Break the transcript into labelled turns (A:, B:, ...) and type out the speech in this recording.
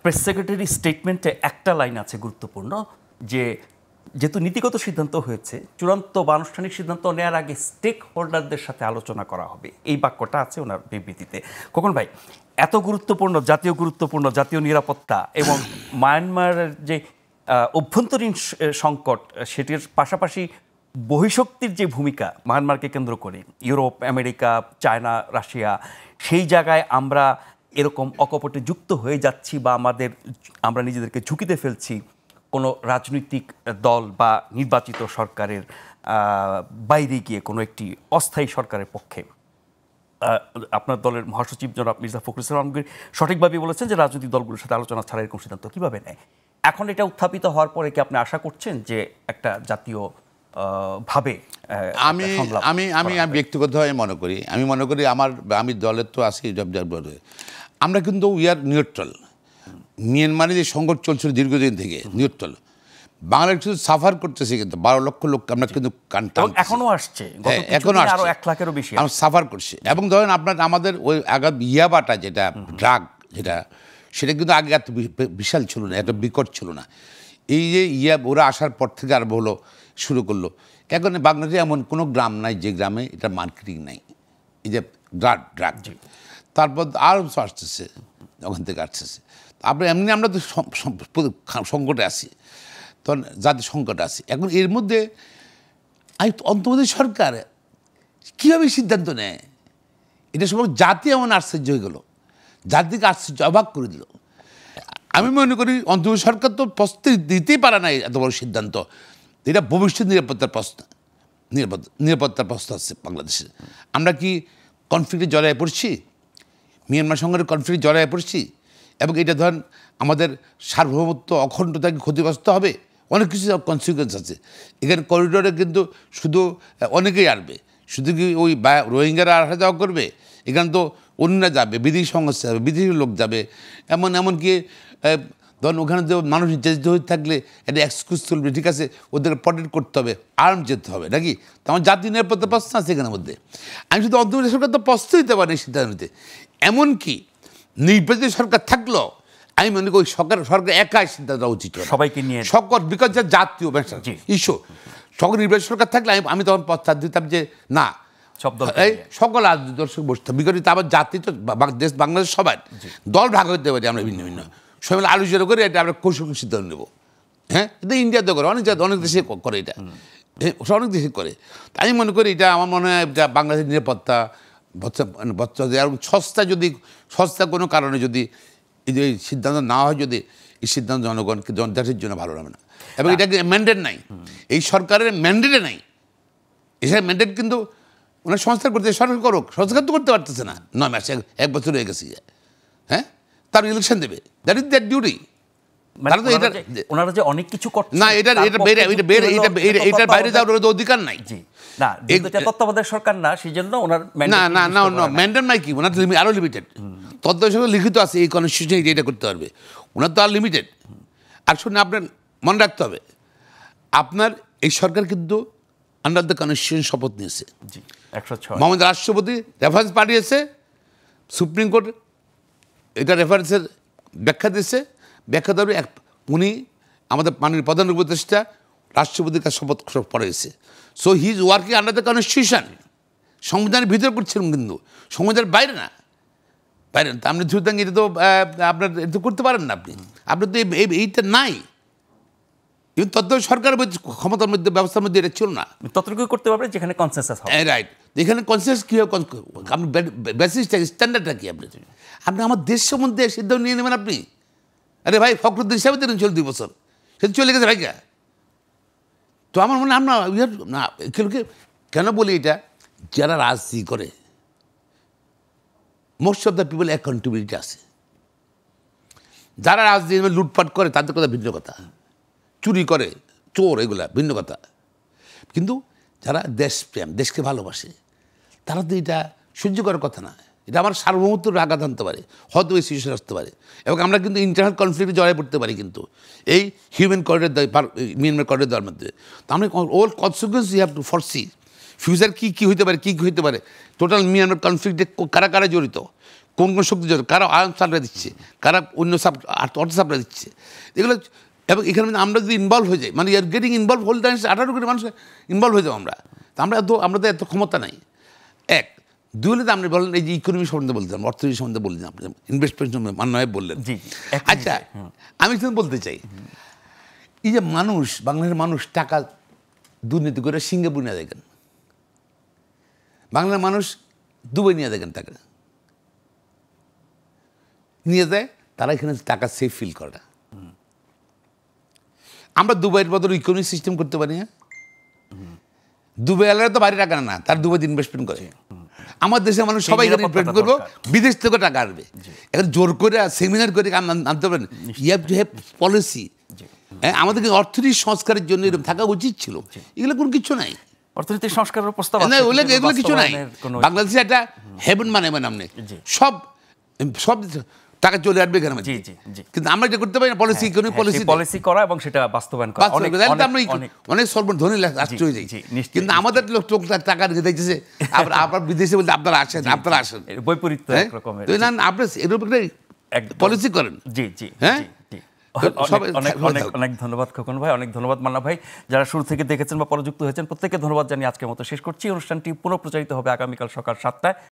A: Press secretary স্টেটমেন্টে একটা line আছে গুরুত্বপূর্ণ, যে যেহেতু নীতিগত সিদ্ধান্ত হয়েছে, চূড়ান্ত বা আনুষ্ঠানিক সিদ্ধান্ত নেওয়ার আগে স্টেক হোল্ডারদের সাথে আলোচনা করা হবে, এই বাক্যটা আছে ওনার বিবৃতিতে। খোকন ভাই, এত গুরুত্বপূর্ণ জাতীয় নিরাপত্তা এবং মায়ানমারের যে অভ্যন্তরীণ সংকট, সেটির পাশাপাশি বহিঃশক্তির যে ভূমিকা মায়ানমারকে কেন্দ্র করে, ইউরোপ, আমেরিকা, চায়না, রাশিয়া, সেই জায়গায় আমরা এরকম অকপটে যুক্ত হয়ে যাচ্ছি বা আমরা নিজেদেরকে ঝুঁকিতে ফেলছি কোনো রাজনৈতিক দল বা নির্বাচিত সরকারের বাইরে গিয়ে কোনো একটি অস্থায়ী সরকারের পক্ষে। আপনার দলের মহাসচিব জনাব মির্জা ফখরুল ইসলাম আলমগীর সঠিকভাবেই বলেছেন যে রাজনৈতিক দলগুলোর সাথে আলোচনা ছাড়া এরকম সিদ্ধান্ত কীভাবে নেয়। এখন এটা উত্থাপিত হওয়ার পরে কি আপনি আশা করছেন যে একটা জাতীয় ভাবে?
B: আমি ব্যক্তিগতভাবে মনে করি আমি দলের তো আছি, আমরা কিন্তু উই আর নিউট্রাল। মিয়ানমারে যে সংকট চলছিল দীর্ঘদিন থেকে, নিউট্রাল। বাংলাদেশ শুধু সাফার করতেছে, কিন্তু 12 লক্ষ লোক আমরা কিন্তু
A: এখনো আসছে,
B: আরো
A: 1 লাখেরও বেশি
B: আমরা সাফার করছি। এবং ধরেন আমাদের ওই আগাম ইয়াবাটা যেটা ড্রাগ, সেটা কিন্তু আগে এত বিশাল ছিল না, এত বিকট ছিল না। এই যে ওরা আসার পর থেকে আরম্ভ হলো, শুরু করলো। এখন বাংলাদেশে এমন কোনো গ্রাম নাই যে গ্রামে এটা মার্কেটিং নাই, এই যে ড্রাগ। তারপর আরও আসতেছে, ওখান থেকে আসতেছে। তারপরে আমরা তো সংকটে আছি, তখন জাতীয় সংকটে আছি। এখন এর মধ্যে অন্তর্বর্তী সরকার কীভাবে সিদ্ধান্ত নেয়, এটা সব জাতি এমন আশ্চর্য হয়ে গেল, জাতিকে আশ্চর্য অবাক করে দিল। আমি মনে করি অন্তর্বর্তী সরকার তো প্রস্তুতি দিতেই পারে না এত বড় সিদ্ধান্ত। এটা ভবিষ্যৎ নিরাপত্তার প্রশ্ন আছে বাংলাদেশে। আমরা কি কনফ্লিক্টে জড়ায় পড়ছি, মিয়ানমার সঙ্গে কনফ্লিক্টে জড়ায় পড়ছি, এবং এটা ধরেন আমাদের সার্বভৌমত্ব অখণ্ডতাকে ক্ষতিগ্রস্ত হবে, অনেক কিছু কনসিকুয়েন্স আছে এখানে। করিডোরে কিন্তু শুধু অনেকেই আসবে, শুধু কি ওই রোহিঙ্গারা আসা যাওয়া করবে, এখানে তো অন্যরা যাবে, বিদেশি সংস্থা যাবে, বিদেশি লোক যাবে, এমনকি ধরুন ওখানে তো মানুষ নির্যাতিত হয়ে থাকলে একটা এক্সকিউজ চলবে, ঠিক আছে, ওদের প্রটেক্ট করতে হবে, আর্ম যেতে হবে নাকি। তো আমার জাতীয় নিরাপত্তা প্রশ্ন আছে এখানের মধ্যে। আমি শুধু অন্তর্বর্তী সরকার তো প্রস্তুত দিতে পারি সিদ্ধান্ত নিতে। এমনকি নির্বাচিত সরকার থাকলেও আমি মনে করি সরকার একাই সিদ্ধান্ত দেওয়া উচিত, সবাইকে নিয়ে সকল, বিকজ জাতীয় ইস্যু। সকল নির্বাচিত সরকার থাকলে আমি তখন প্রস্তাব দিতাম যে না, সকল রাজনৈতিক দর্শক বসতে, বিকজ আবার জাতি তো দেশ বাংলাদেশ সবাই দল ভাগ হতে পারি আমরা ভিন্ন ভিন্ন, সবাই মিলে আলোচনা করে এটা আমরা কৌশল সিদ্ধান্ত নেবো। হ্যাঁ, এটা ইন্ডিয়াতে করে, অনেক দেশে করে, এটা অনেক দেশে করে। তাই আমি মনে করি এটা আমার মনে হয় এটা বাংলাদেশের নিরাপত্তা সস্তা কোনো কারণে যদি এই সিদ্ধান্ত না হয়, যদি এই সিদ্ধান্ত জনগণকে দেশের জন্য ভালো হবে না। এবং এটাকে ম্যান্ডেট নাই, এই সরকারের ম্যান্ডেটে নাই। এসব ম্যান্ডেট কিন্তু ওনার সংস্কার করতে, সরকার করুক, সংস্কার তো করতে পারতেছে না, 9 মাস 1 বছর হয়ে গেছে। হ্যাঁ, তার ইলেকশন দেবে, দ্যাট ইজ দ্যাট ডিউটি।
A: ওনারা যে অনেক কিছু করছে
B: না, এটার বাইরে যাওয়ার অধিকার নাই।
A: না, তত্ত্বাবধায়ক সরকার না, সেই জন্য ওনার
B: ম্যান্ডেট নাই। কি ওনার আরো লিমিটেড, তত্ত্বাবধায়ক লিখিত আছে এই কনস্টিটিউশনে এটা করতে পারবে, ওনার তো আর লিমিটেড। আর শুনে আপনার মনে রাখতে হবে, আপনার এই সরকার কিন্তু আন্ডার দ্য কনস্টিটিউশন শপথ নিয়েছে। মহামান্য রাষ্ট্রপতি রেফারেন্স পাঠিয়েছে, সুপ্রিম কোর্ট এটা রেফারেন্সের ব্যাখ্যা দিয়েছে, ব্যাখ্যা দেবে উনি আমাদের মাননীয় প্রধান উপদেষ্টা রাষ্ট্রপতির কাছে শপথ পড়েছে। So he is working under the constitution. সংবিধানের ভিতরে করছিলেন, কিন্তু সংবিধানের বাইরে না। আপনি ধরতেন এটা তো আপনার এটা করতে পারেন না, আপনি তো এইটা নাই। কিন্তু তত্ত্বাবধায়ক সরকারের ক্ষমতার মধ্যে, ব্যবস্থার মধ্যে এটা ছিল না।
A: ততটুকু করতে পারবে যেখানে কনসেনসাস হবে।
B: রাইট, এখানে কনসেনসাস কী হবে, আপনি বেসিসটা স্ট্যান্ডার্ডটা কি আপনি আমার দেশ সম্বন্ধে সিদ্ধান্ত নিয়ে নেবেন আপনি। আরে ভাই, ফখরুদ্দিন সাহেব দিলেন চল 2 বছর, সেটা চলে গেছে ভাইকা। তো আমার মনে হয় না, কেন বলি এটা, যারা রাজনীতি করে most of the people accountability আছে। যারা রাজনীতি লুটপাট করে তাদের কথা ভিন্ন কথা, চুরি করে, চোর, এগুলা ভিন্ন কথা। কিন্তু যারা দেশপ্রেম, দেশকে ভালোবাসে, তারা তো এটা সহ্য করার কথা না। এটা আমার সার্বভৌমত্বের আঘাত আনতে পারে, হয়তো এই সিচুয়েশন আসতে পারে, এবং আমরা কিন্তু ইন্টারনাল কনফ্লিক্টে জড়ায় পড়তে পারি কিন্তু এই হিউম্যান করিডোর, মিয়ানমার করিডোর দেওয়ার মধ্যে। তো আমরা all consequence you have to foresee, future কী হইতে পারে, কী হইতে পারে, টোটাল মিয়ানমার কনফ্লিক্টে কারা কারা জড়িত, কোন কোন শক্তি জড়িত, কারা আয়ন সাপ্লাই দিচ্ছে, কারা অন্য অর্থ সাপ্লাই দিচ্ছে, এগুলো। এবং এখানে আমরা যদি ইনভলভ হয়ে যাই, মানে ইয়ার গেটিং ইনভলভ হোল টাইম 18 কোটি মানুষ ইনভলভ হয়ে যাবো আমরা। তো আমাদের এত ক্ষমতা নাই। এক, দুই হলে তো আপনি বললেন এই যে ইকোনমি সম্বন্ধে বলতেন, অর্থনীতি সম্বন্ধে বললেন, আপনি ইনভেস্টমেন্ট সম্বন্ধে মান্নায় বললেন। আচ্ছা, আমি শুধু বলতে চাই, এই যে বাংলাদেশের মানুষ টাকা দুর্নীতি করে সিঙ্গাপুর নিয়ে দেখেন, বাংলার মানুষ দুবাই নিয়ে দেখেন, টাকা নিয়ে যায়, তারা এখানে টাকা সেফ ফিল করে। আমরা দুবাইয়ের বদলে ইকোনমিক সিস্টেম করতে পারি না। দুবাই আলাদা তো বাড়ি টাকা না, তার দুবাইতে ইনভেস্টমেন্ট করে। আমার দেশের মানুষ সবাই এখানে ইনভেস্ট করবো, বিদেশ থেকে টাকা আসবে। এখন জোর করে সেমিনার করে আনতে পারেন। You have to have policy. হ্যাঁ, আমাদেরকে অর্থনীতি সংস্কারের জন্য এরকম থাকা উচিত ছিল। এগুলো কোনো কিছু নাই,
A: অর্থনৈতিক সংস্কারের প্রস্তাব
B: এগুলো কিছু নাই। বাংলাদেশে একটা হেভেন মানে আপনি সব টাকা চলে আসবে এখানে, কিন্তু আমরা এটা করতে পারি না।
A: পলিসি করা এবং সেটা বাস্তবায়ন করা,
B: অনেক ধনী রাষ্ট্র হয়ে যায়, কিন্তু আমাদের লোক টাকা রেখে দিয়েছে, আবার বিদেশে বলতে আপনারা আসেন,
A: বৈপরীত্য একরকমের।
B: আপনার এর উপরে পলিসি করেন। হ্যাঁ,
A: অনেক ধন্যবাদ খোকন ভাই, অনেক ধন্যবাদ মান্না ভাই। যারা শুরু থেকে দেখেছেন বা পরযুক্ত হয়েছেন প্রত্যেককে ধন্যবাদ জানিয়ে আজকের মতো শেষ করছি। অনুষ্ঠানটি পুনঃপ্রচারিত হবে আগামীকাল সকাল 7টায়।